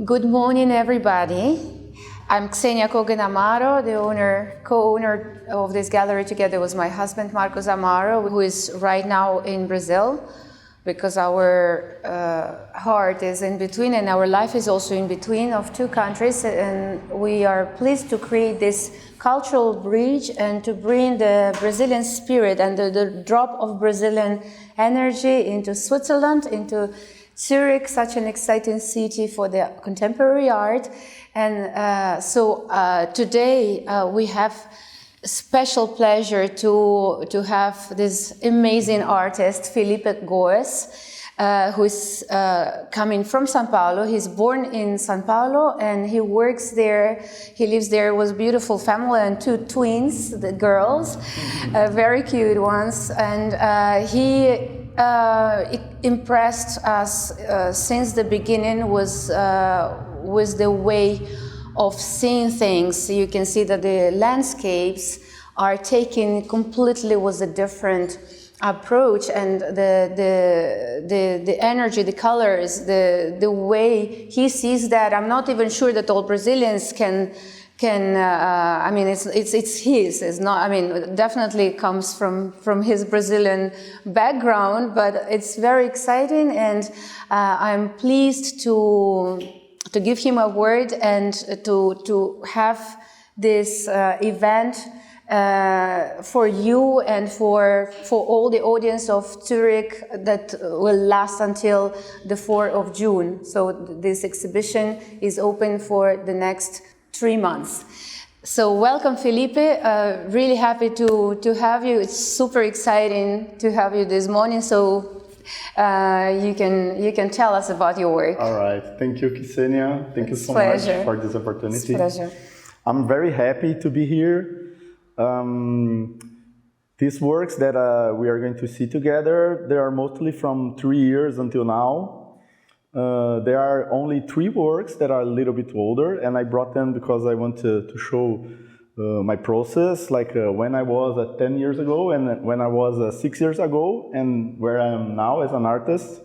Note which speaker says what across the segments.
Speaker 1: Good morning, everybody. I'm Ksenia Kogan Amaro, the co-owner of this gallery together with my husband, Marcos Amaro, who is right now in Brazil, because our heart is in between and our life is also in between of two countries, and we are pleased to create this cultural bridge and to bring the Brazilian spirit and the drop of Brazilian energy into Switzerland, into Zurich, such an exciting city for the contemporary art. And so today we have a special pleasure to have this amazing artist, Felipe Góes, who is coming from São Paulo. He's born in São Paulo and he works there. He lives there with a beautiful family and two twins, the girls, very cute ones. And it impressed us since the beginning was the way of seeing things. You can see that the landscapes are taken completely with a different approach, and the energy, the colors, the way he sees that. I'm not even sure that all Brazilians can I mean, it's his. It's not. I mean, definitely comes from his Brazilian background, but it's very exciting, and I'm pleased to give him a word and to have this event for you and for all the audience of Zurich that will last until the 4th of June. So this exhibition is open for the next 3 months. So welcome, Felipe. Really happy to have you. It's super exciting to have you this morning. So you can tell us about your work.
Speaker 2: All right. Thank you, Ksenia. Thank you so much for this opportunity.
Speaker 1: It's a pleasure.
Speaker 2: I'm very happy to be here. These works that we are going to see together, they are mostly from 3 years until now. There are only 3 works that are a little bit older, and I brought them because I want to show my process, like when I was 10 years ago and when I was 6 years ago and where I am now as an artist.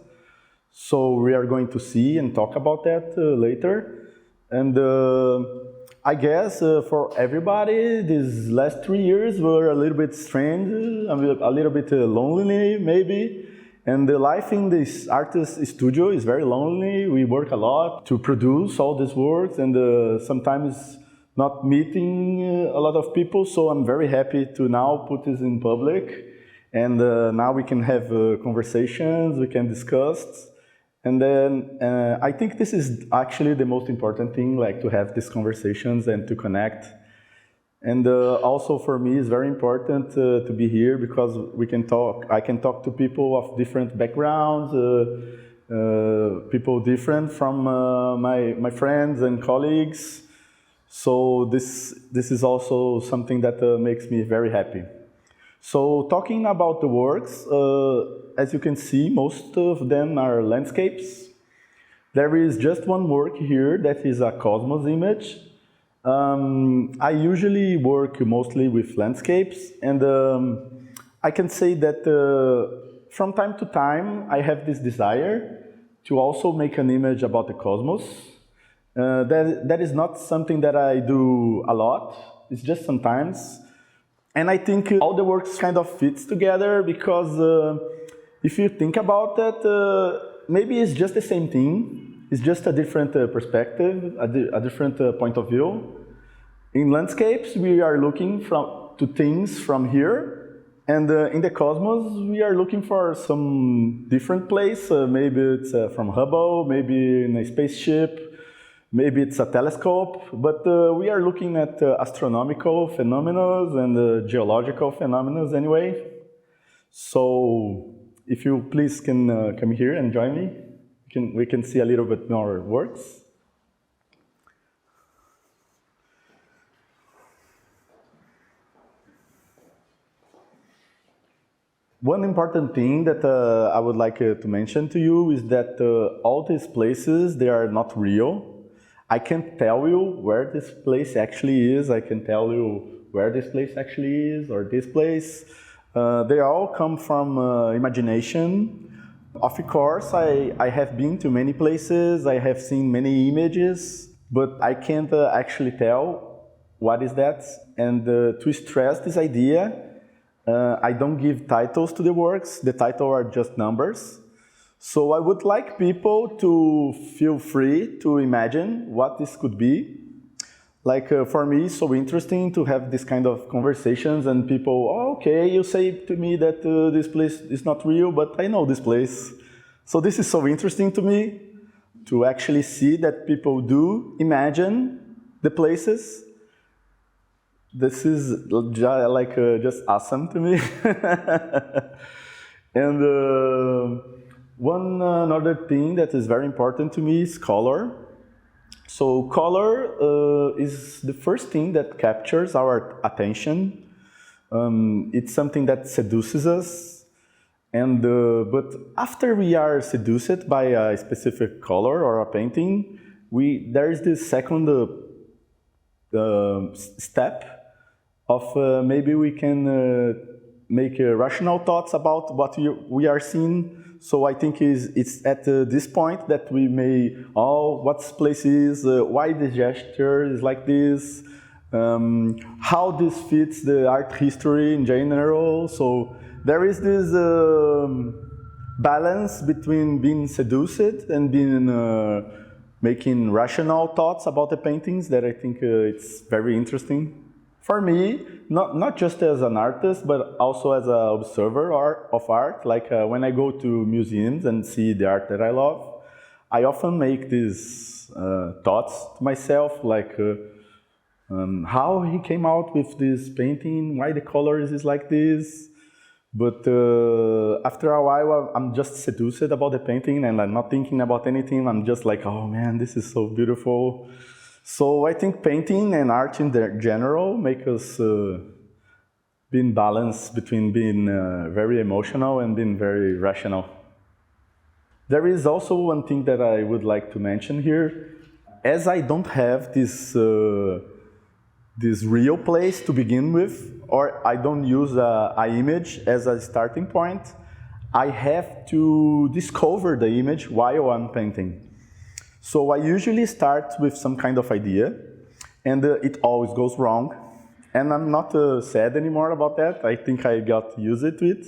Speaker 2: So we are going to see and talk about that later. And I guess for everybody, these last 3 years were a little bit strange, a little bit lonely maybe. And the life in this artist studio is very lonely. We work a lot to produce all these works and sometimes not meeting a lot of people. So I'm very happy to now put this in public. And now we can have conversations, we can discuss. And then I think this is actually the most important thing, like to have these conversations and to connect. And also for me, it's very important to be here because we can talk. I can talk to people of different backgrounds, people different from my friends and colleagues. So this is also something that makes me very happy. So talking about the works, as you can see, most of them are landscapes. There is just one work here that is a cosmos image. I usually work mostly with landscapes, and I can say that from time to time I have this desire to also make an image about the cosmos. That is not something that I do a lot, it's just sometimes. And I think all the works kind of fits together because if you think about that, maybe it's just the same thing. It's just a different perspective, a different point of view. In landscapes, we are looking to things from here, and in the cosmos, we are looking for some different place. Maybe it's from Hubble, maybe in a spaceship, maybe it's a telescope, but we are looking at astronomical phenomena and geological phenomena anyway. So if you please can come here and join me. We can see a little bit more works. One important thing that I would like to mention to you is that all these places, they are not real. I can't tell you where this place actually is. I can tell you where this place actually is or this place. They all come from imagination. Of course, I have been to many places, I have seen many images, but I can't actually tell what is that. And to stress this idea, I don't give titles to the works, the titles are just numbers. So I would like people to feel free to imagine what this could be. Like for me, it's so interesting to have this kind of conversations and people, oh, okay, you say to me that this place is not real, but I know this place. So this is so interesting to me, to actually see that people do imagine the places. This is just awesome to me. And another thing that is very important to me is color. So color is the first thing that captures our attention. It's something that seduces us. And but after we are seduced by a specific color or a painting, there is this second step of maybe we can make rational thoughts about what we are seeing. So I think it's at this point that we may, what this place is, why the gesture is like this, how this fits the art history in general. So there is this balance between being seduced and being making rational thoughts about the paintings that I think it's very interesting. For me, not just as an artist, but also as an observer of art. Like when I go to museums and see the art that I love, I often make these thoughts to myself, like how he came out with this painting, why the colors is like this. But after a while, I'm just seduced about the painting and I'm not thinking about anything. I'm just like, oh man, this is so beautiful. So I think painting and art in general make us be in balance between being very emotional and being very rational. There is also one thing that I would like to mention here. As I don't have this real place to begin with, or I don't use an image as a starting point, I have to discover the image while I'm painting. So I usually start with some kind of idea, and it always goes wrong. And I'm not sad anymore about that. I think I got used to it.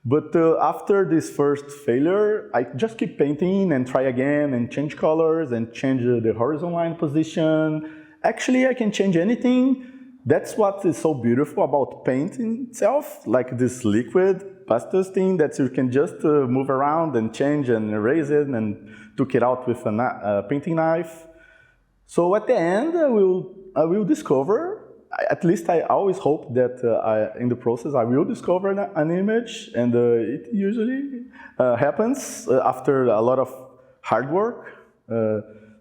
Speaker 2: But after this first failure, I just keep painting and try again and change colors and change the horizon line position. Actually, I can change anything. That's what is so beautiful about painting itself, like this liquid pastels thing that you can just move around and change and erase it and took it out with a painting knife. So at the end, I will discover, at least I always hope that in the process I will discover an image, and it usually happens after a lot of hard work.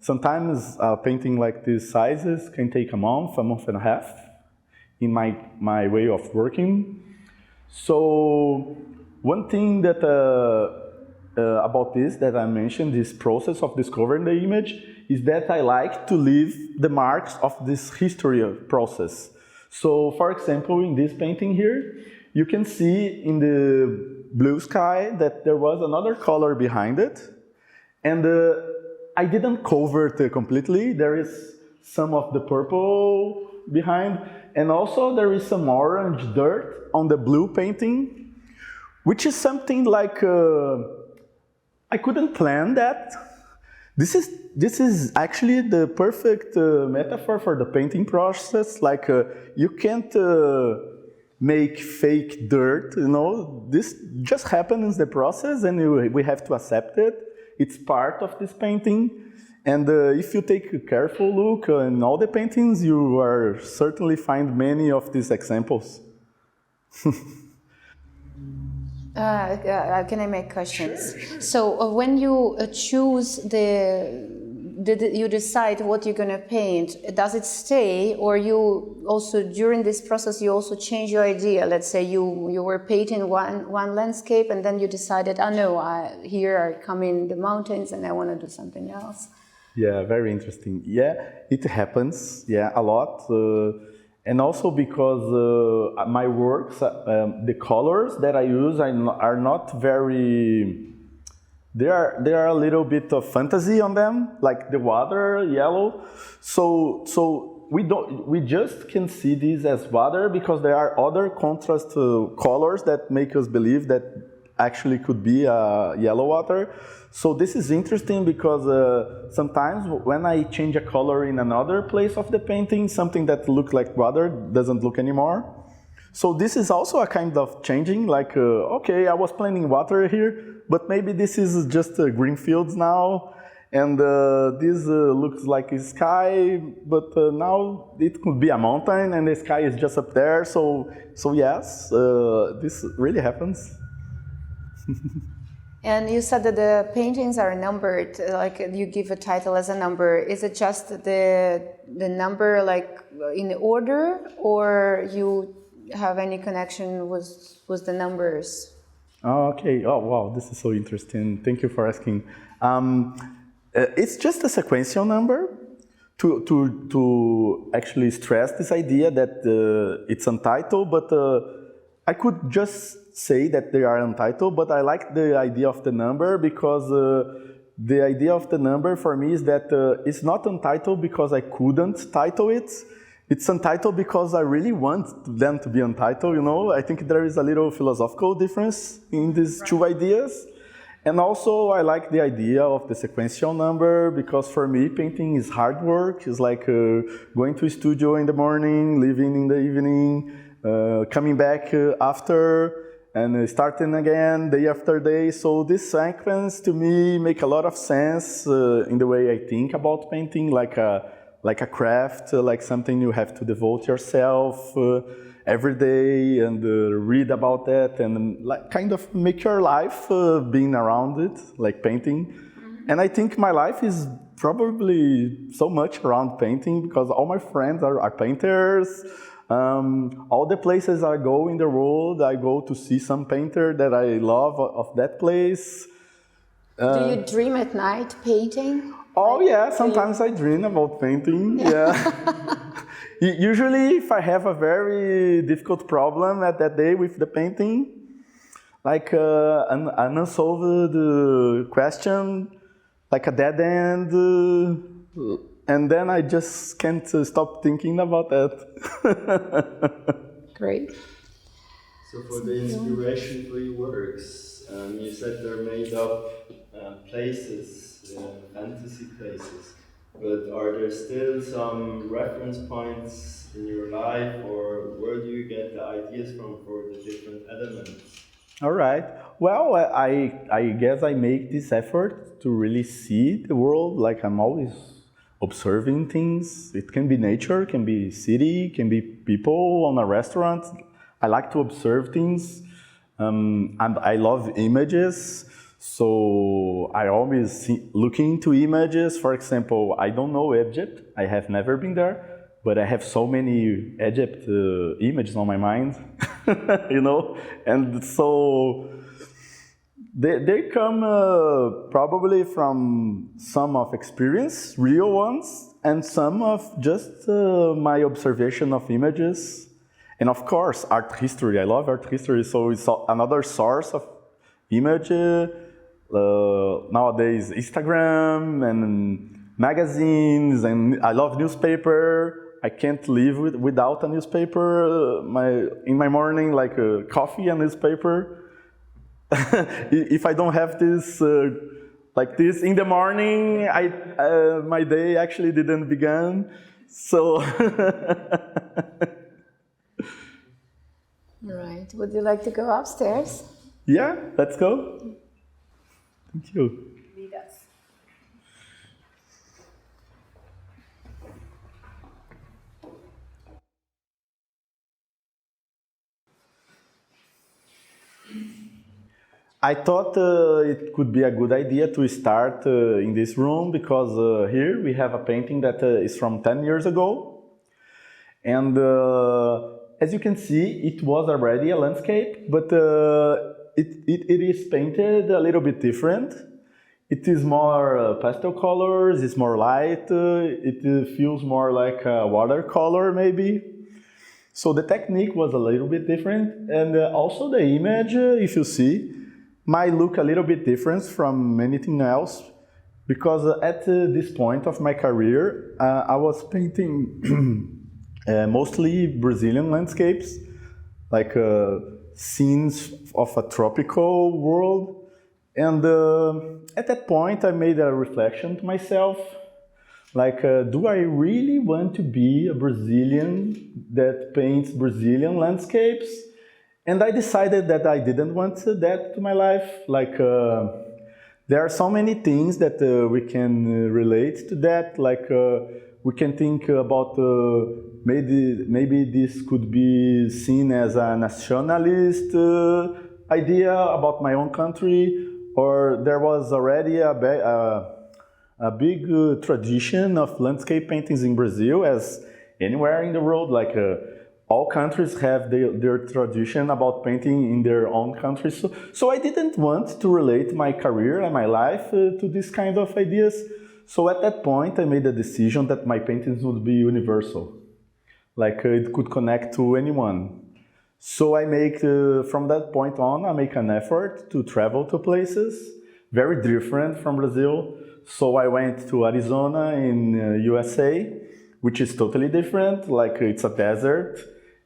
Speaker 2: Sometimes a painting like these sizes can take a month and a half in my way of working. So one thing that about this that I mentioned, this process of discovering the image, is that I like to leave the marks of this history process. So for example, in this painting here, you can see in the blue sky that there was another color behind it, and I didn't cover it completely. There is some of the purple behind, and also there is some orange dirt on the blue painting, which is something like I couldn't plan that. This is actually the perfect metaphor for the painting process. Like you can't make fake dirt, you know. This just happens in the process, and we have to accept it. It's part of this painting. And if you take a careful look in all the paintings, you will certainly find many of these examples.
Speaker 1: Can I make questions?
Speaker 2: Sure.
Speaker 1: So when you choose you decide what you're going to paint, does it stay, or you also, during this process, you also change your idea? Let's say you were painting one landscape, and then you decided, here are coming the mountains, and I want to do something else.
Speaker 2: Yeah, very interesting. Yeah, it happens, a lot. And also because my works, the colors that I use are not very there are a little bit of fantasy on them, like the water, yellow. So we just can see this as water because there are other contrast colors that make us believe that actually could be yellow water. So this is interesting because sometimes when I change a color in another place of the painting, something that looks like water doesn't look anymore. So this is also a kind of changing, like, okay, I was planning water here, but maybe this is just green fields now, and this looks like a sky, but now it could be a mountain, and the sky is just up there, so yes, this really happens.
Speaker 1: And you said that the paintings are numbered, like you give a title as a number. Is it just the number like in order, or you have any connection with the numbers?
Speaker 2: Oh, okay. Oh, wow. This is so interesting. Thank you for asking. It's just a sequential number to actually stress this idea that it's untitled, but I could just say that they are untitled, but I like the idea of the number because the idea of the number for me is that it's not untitled because I couldn't title it. It's untitled because I really want them to be untitled, you know? I think there is a little philosophical difference in these two ideas. And also I like the idea of the sequential number because for me painting is hard work. It's like going to a studio in the morning, leaving in the evening, coming back after, and starting again day after day. So this sequence to me make a lot of sense in the way I think about painting, like a craft, like something you have to devote yourself every day and read about that and like kind of make your life being around it, like painting. Mm-hmm. And I think my life is probably so much around painting because all my friends are painters. All the places I go in the world, I go to see some painter that I love of that place.
Speaker 1: Do you dream at night painting?
Speaker 2: Oh yeah, sometimes I dream about painting, yeah. Usually if I have a very difficult problem at that day with the painting, like an unsolved question, like a dead end, and then I just can't stop thinking about that.
Speaker 1: Great.
Speaker 3: So for the inspiration for your works, you said they're made of places, fantasy places, but are there still some reference points in your life, or where do you get the ideas from for the different elements?
Speaker 2: All right. Well, I guess I make this effort to really see the world, like I'm always observing things. It can be nature, can be city, can be people on a restaurant. I like to observe things, and I love images. So I always looking into images. For example, I don't know Egypt. I have never been there, but I have so many Egypt images on my mind, you know. And so they come probably from some of experience, real ones, and some of just my observation of images. And of course, art history. I love art history, so it's another source of image. Nowadays, Instagram and magazines, and I love newspaper. I can't live without a newspaper. In my morning, like coffee and newspaper. If I don't have this, like this in the morning, my day actually didn't begin. So.
Speaker 1: Right. Would you like to go upstairs?
Speaker 2: Yeah, let's go. Thank you.
Speaker 1: Vistas.
Speaker 2: I thought it could be a good idea to start in this room because here we have a painting that is from 10 years ago. And as you can see, it was already a landscape, but it is painted a little bit different. It is more pastel colors, it's more light, it feels more like a watercolor maybe. So the technique was a little bit different, and also the image, if you see, might look a little bit different from anything else, because at this point of my career, I was painting mostly Brazilian landscapes, like scenes of a tropical world. And at that point, I made a reflection to myself, like, do I really want to be a Brazilian that paints Brazilian landscapes? And I decided that I didn't want that to my life. Like, there are so many things that we can relate to that. Like, we can think about maybe this could be seen as a nationalist idea about my own country, or there was already a big tradition of landscape paintings in Brazil, as anywhere in the world. Like, all countries have their tradition about painting in their own countries. So I didn't want to relate my career and my life to this kind of ideas. So at that point, I made a decision that my paintings would be universal. Like, it could connect to anyone. So I make, from that point on, I make an effort to travel to places very different from Brazil. So I went to Arizona in USA, which is totally different. Like, it's a desert,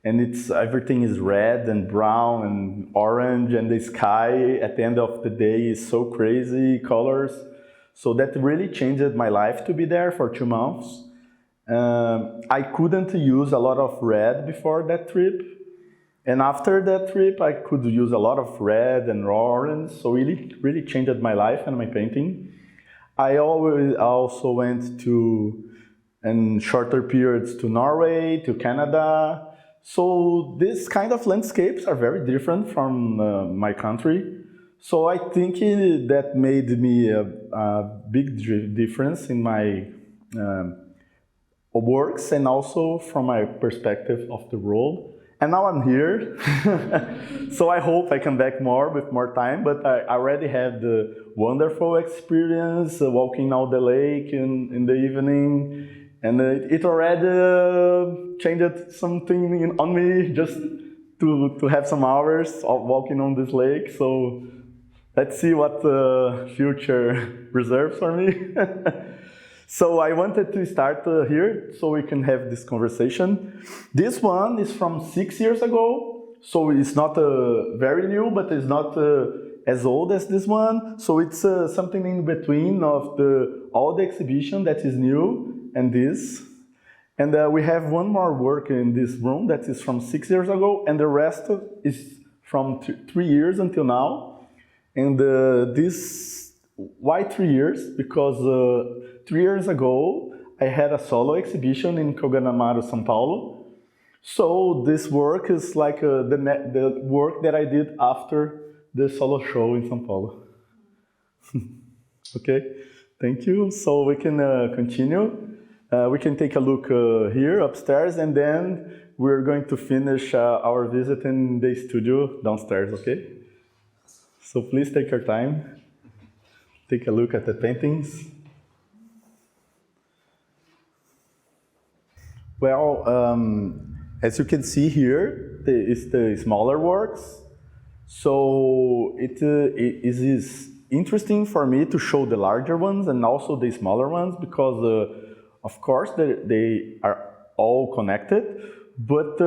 Speaker 2: and everything is red and brown and orange, and the sky at the end of the day is so crazy colors. So that really changed my life to be there for 2 months. I couldn't use a lot of red before that trip. And after that trip, I could use a lot of red and orange. So it really changed my life and my painting. I also went to, in shorter periods, to Norway, to Canada. So these kind of landscapes are very different from my country. So I think that made me a big difference in my works, and also from my perspective of the world. And now I'm here, so I hope I come back more with more time, but I already had the wonderful experience walking out the lake in the evening, and it already changed something on me just to have some hours of walking on this lake. So let's see what the future reserves for me. So I wanted to start here so we can have this conversation. This one is from 6 years ago, so it's not very new, but it's not as old as this one. So it's something in between of all the exhibition that is new and this. And we have one more work in this room that is from 6 years ago, and the rest is from 3 years until now. And why 3 years? Because 3 years ago, I had a solo exhibition in Guanabara, São Paulo. So this work is like the work that I did after the solo show in São Paulo. Okay, thank you. So we can continue. We can take a look here upstairs, and then we're going to finish our visit in the studio downstairs, okay? So please take your time. Take a look at the paintings. Well, as you can see here, it's the smaller works. So it is interesting for me to show the larger ones and also the smaller ones, because of course they are all connected, but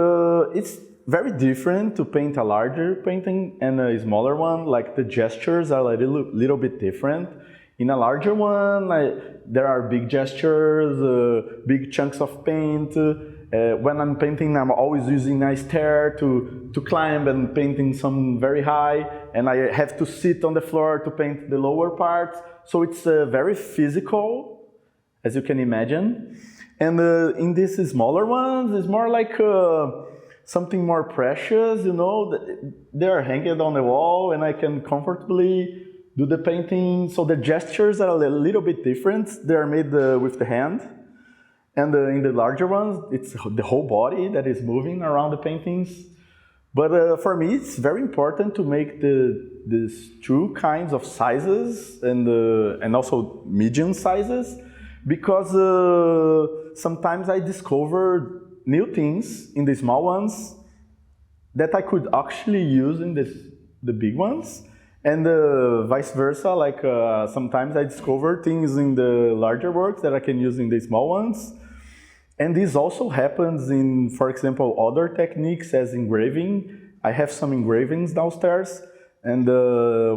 Speaker 2: it's very different to paint a larger painting and a smaller one. Like, the gestures are a little bit different. In a larger one, there are big gestures, big chunks of paint. When I'm painting, I'm always using a stair to climb and painting some very high, and I have to sit on the floor to paint the lower parts. So it's very physical, as you can imagine. And in these smaller ones, it's more like something more precious, you know. They're hanging on the wall, and I can comfortably do the painting. So the gestures are a little bit different. They're made with the hand. And in the larger ones, it's the whole body that is moving around the paintings. But for me, it's very important to make these two kinds of sizes and also medium sizes, because sometimes I discover new things in the small ones that I could actually use in the big ones. And vice versa, like sometimes I discover things in the larger works that I can use in the small ones. And this also happens in, for example, other techniques as engraving. I have some engravings downstairs, and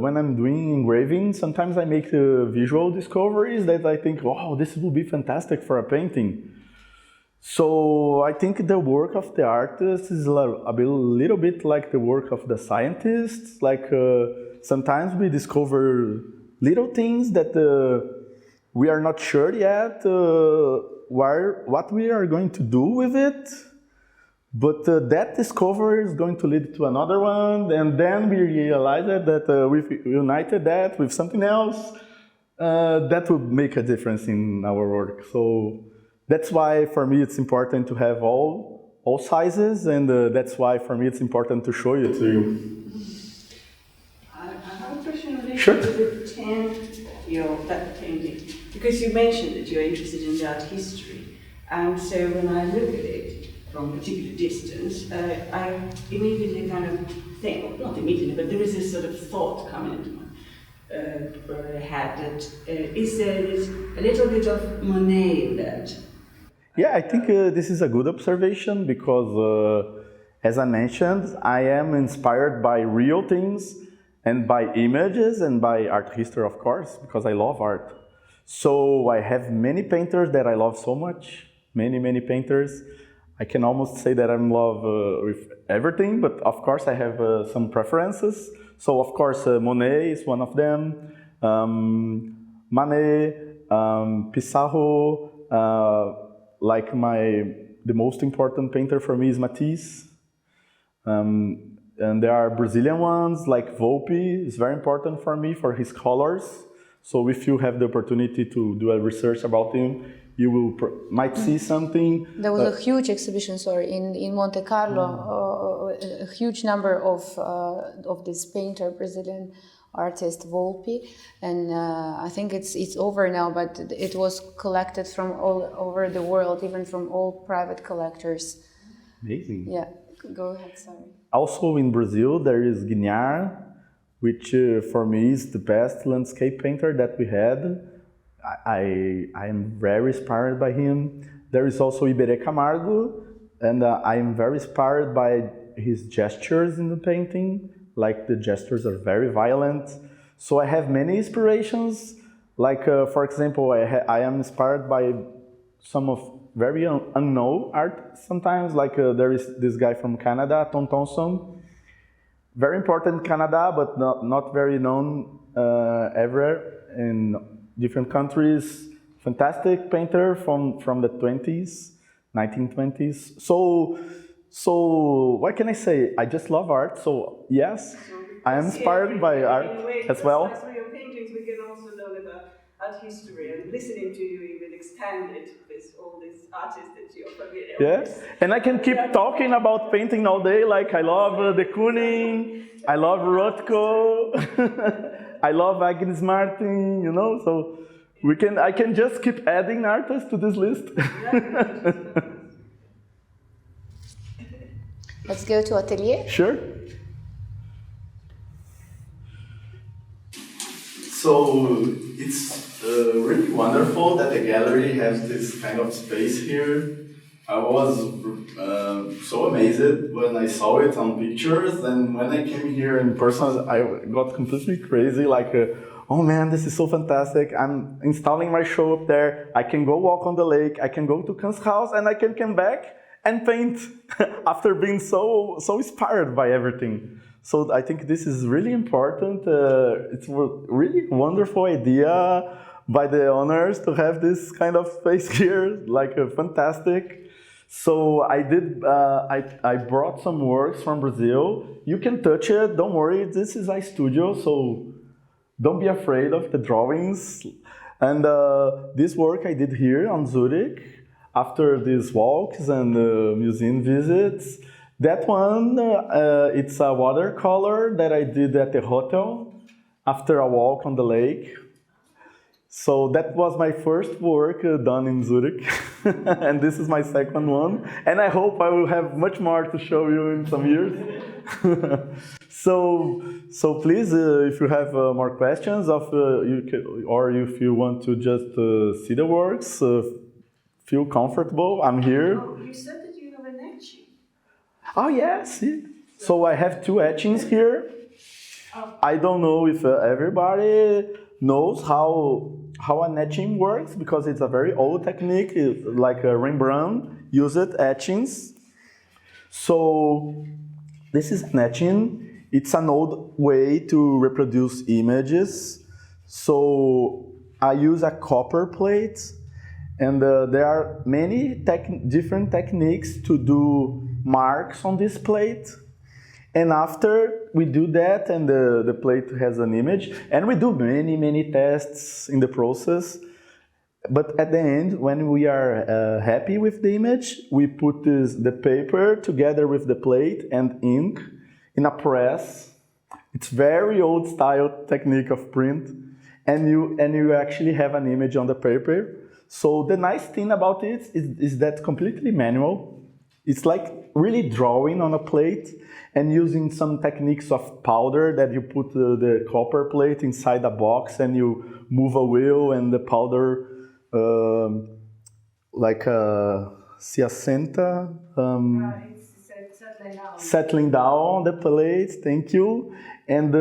Speaker 2: when I'm doing engraving, sometimes I make visual discoveries that I think, wow, this will be fantastic for a painting. So I think the work of the artist is a little bit like the work of the scientists. Like sometimes we discover little things that we are not sure yet what we are going to do with it. But that discovery is going to lead to another one, and then we realize that we've united that with something else that will make a difference in our work. So that's why for me it's important to have all sizes, and that's why for me it's important to show it to you.
Speaker 4: I have a question related
Speaker 2: Sure.
Speaker 4: to the tent, that painting, because you mentioned that you're interested in the art history, and so when I look at it from a particular distance, I immediately kind of think, well, not immediately, but there is this sort of thought coming into my head that is there a little bit of Monet in that?
Speaker 2: Yeah, I think this is a good observation because, as I mentioned, I am inspired by real things and by images and by art history, of course, because I love art. So I have many painters that I love so much, many painters. I can almost say that I'm in love with everything, but of course I have some preferences. So of course Monet is one of them, Manet, Pissarro, like the most important painter for me is Matisse. And there are Brazilian ones like Volpi is very important for me for his colors. So if you have the opportunity to do a research about him, you might see something.
Speaker 1: There was a huge exhibition, in Monte Carlo, a huge number of this painter, Brazilian artist Volpi, and I think it's over now, but it was collected from all over the world, even from all private collectors.
Speaker 2: Amazing.
Speaker 1: Yeah, go ahead, sorry.
Speaker 2: Also in Brazil, there is Guignard, which for me is the best landscape painter that we had. I am very inspired by him. There is also Iberê Camargo, and I am very inspired by his gestures in the painting. Like the gestures are very violent. So I have many inspirations. Like for example, I am inspired by some of very unknown art sometimes. Like there is this guy from Canada, Tom Thomson. Very important in Canada, but not very known everywhere in different countries. Fantastic painter from the 1920s. So what can I say? I just love art. So yes, I am inspired by art as well.
Speaker 4: Through your paintings, we can also learn about art history, and listening to you even expand it with all these artists that you're familiar with.
Speaker 2: Yes, and I can keep talking about painting all day. Like I love de Kooning, I love Rothko, I love Agnes Martin. So I can just keep adding artists to this list.
Speaker 1: Let's go to atelier.
Speaker 2: Sure. So it's really wonderful that the gallery has this kind of space here. I was so amazed when I saw it on pictures, and when I came here in person, I got completely crazy. Like, oh man, this is so fantastic! I'm installing my show up there. I can go walk on the lake. I can go to Kant's house, and I can come back and paint after being so inspired by everything. So I think this is really important. It's a really wonderful idea by the owners to have this kind of space here, like fantastic. So I did. I brought some works from Brazil. You can touch it. Don't worry. This is a studio, so don't be afraid of the drawings. And this work I did here on Zurich. After these walks and museum visits, that one, it's a watercolor that I did at the hotel after a walk on the lake. So that was my first work done in Zurich, and this is my second one. And I hope I will have much more to show you in some years. So please, if you have more questions, or if you want to just see the works, feel comfortable. I'm here.
Speaker 4: Oh, you said that you have an etching.
Speaker 2: Oh yeah, see. So I have two etchings here. I don't know if everybody knows how an etching works, because it's a very old technique. It's like Rembrandt used etchings. So this is an etching. It's an old way to reproduce images. So I use a copper plate, and there are many different techniques to do marks on this plate. And after we do that, and the plate has an image, and we do many tests in the process. But at the end, when we are happy with the image, we put the paper together with the plate and ink in a press. It's very old style technique of print, and you actually have an image on the paper. So the nice thing about it is that completely manual. It's like really drawing on a plate and using some techniques of powder that you put the copper plate inside a box and you move a wheel and the powder se assenta, settling down on the plate. Thank you. And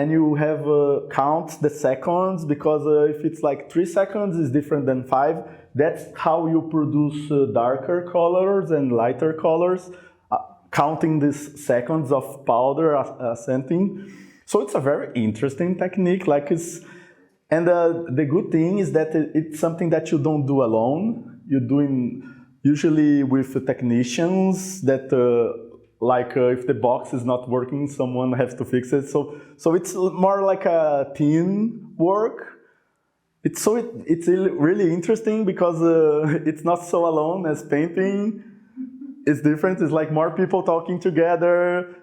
Speaker 2: you have count the seconds, because if it's like 3 seconds, it's different than 5. That's how you produce darker colors and lighter colors, counting these seconds of powder ascending. So it's a very interesting technique. And the good thing is that it's something that you don't do alone. You're doing usually with technicians that, if the box is not working, someone has to fix it. So it's more like a team work. It's really interesting because it's not so alone as painting. It's different. It's like more people talking together.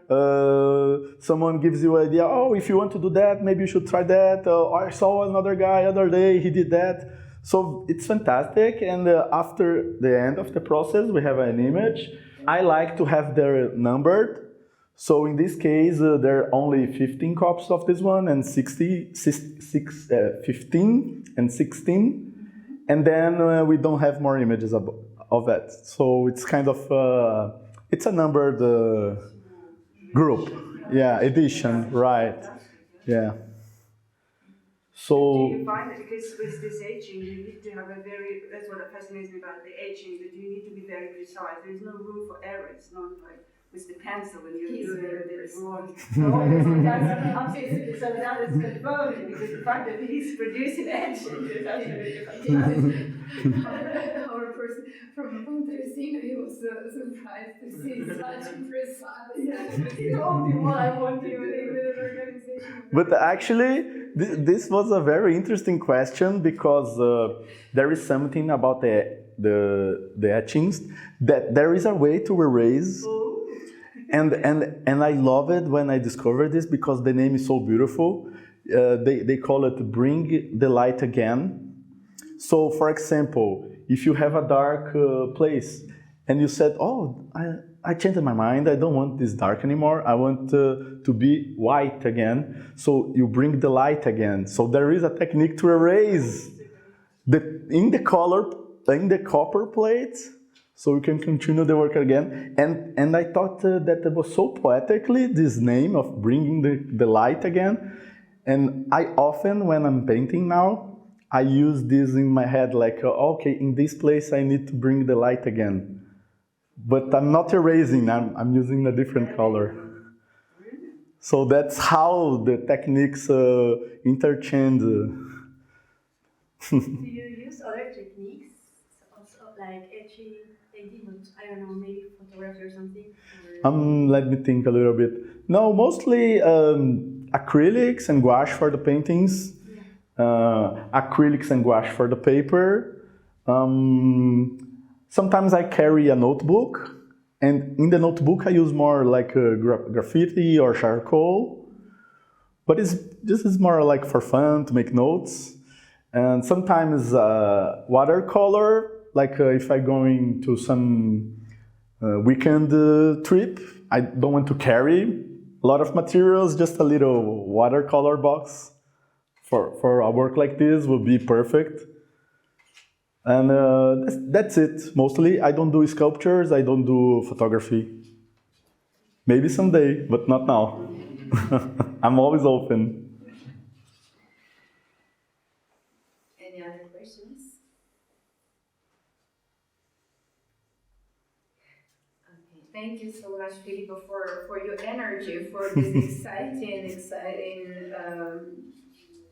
Speaker 2: Someone gives you an idea. Oh, if you want to do that, maybe you should try that. I saw another guy other day, he did that. So it's fantastic. And after the end of the process, we have an image. I like to have them numbered. So in this case, there are only 15 copies of this one, and 15 and 16. And then we don't have more images of that. So it's kind of, it's a numbered group. Yeah, edition, right. Yeah. So,
Speaker 4: do you find that because with this etching, you need to have that's what fascinates me about the etching, that you need to be very precise. There's no room for error. It's not like with the pencil when you're doing the drawing. So that is confirmed, because the fact that he's producing etching is absolutely fantastic.
Speaker 5: Our person from Montesino, he was surprised to see such precise. He told me what I want to do in an organization.
Speaker 2: But actually, this was a very interesting question, because there is something about the etchings that there is a way to erase. And I love it when I discovered this, because the name is so beautiful. They call it Bring the Light Again. So, for example, if you have a dark place and you said, oh, I changed my mind, I don't want this dark anymore, I want to be white again. So you bring the light again. So there is a technique to erase in the copper plate, so you can continue the work again. And I thought that it was so poetically, this name of bringing the light again. And I often, when I'm painting now, I use this in my head, like, okay, in this place I need to bring the light again. But I'm not erasing, I'm using a different color. So that's how the techniques interchange.
Speaker 5: Do you use other techniques, also like etching, I don't know, maybe photography or something?
Speaker 2: Let me think a little bit. No, mostly acrylics and gouache for the paintings. Acrylics and gouache for the paper. Sometimes I carry a notebook, and in the notebook I use more like graffiti or charcoal. But this is more like for fun, to make notes. And sometimes watercolor, like if I'm going to some weekend trip, I don't want to carry a lot of materials, just a little watercolor box for a work like this would be perfect. And that's it, mostly. I don't do sculptures, I don't do photography. Maybe someday, but not now. I'm always open.
Speaker 1: Any other questions? Okay. Thank you so much, Felipe, for your energy, for this exciting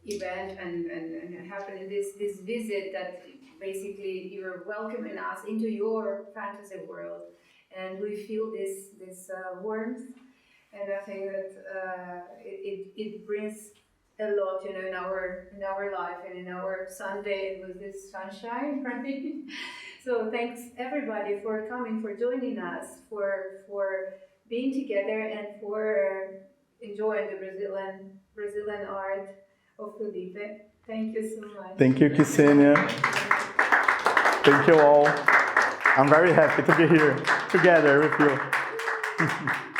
Speaker 1: event and happening this visit that basically you're welcoming us into your fantasy world, and we feel this warmth, and I think that it brings a lot, you know, in our life and in our Sunday with this sunshine, right? So thanks everybody for coming, for joining us, for being together, and for enjoying the Brazilian art of Felipe. Thank you so much.
Speaker 2: Thank you, Ksenia. Thank you all. I'm very happy to be here together with you.